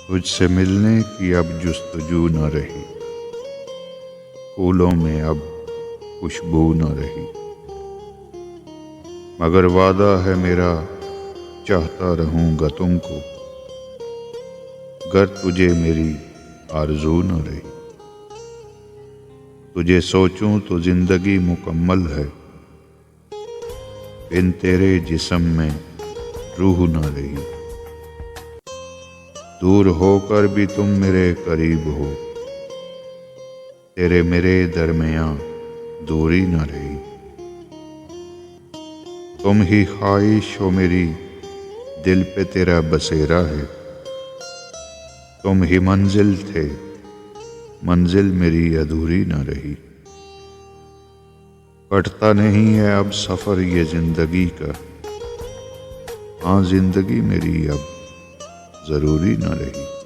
तुझसे मिलने की अब जुस्तजू न रही, फूलों में अब खुशबू न रही। मगर वादा है मेरा चाहता रहूंगा तुमको, गर तुझे मेरी आरज़ू न रही। तुझे सोचूं तो जिंदगी मुकम्मल है, बिन तेरे जिस्म में रूह न रही। दूर होकर भी तुम मेरे करीब हो, तेरे मेरे दरमियां दूरी न रही। तुम ही ख्वाहिश हो मेरी, दिल पे तेरा बसेरा है। तुम ही मंजिल थे, मंजिल मेरी अधूरी न रही। कटता नहीं है अब सफ़र ये ज़िंदगी का, हाँ जिंदगी मेरी अब ज़रूरी न रही।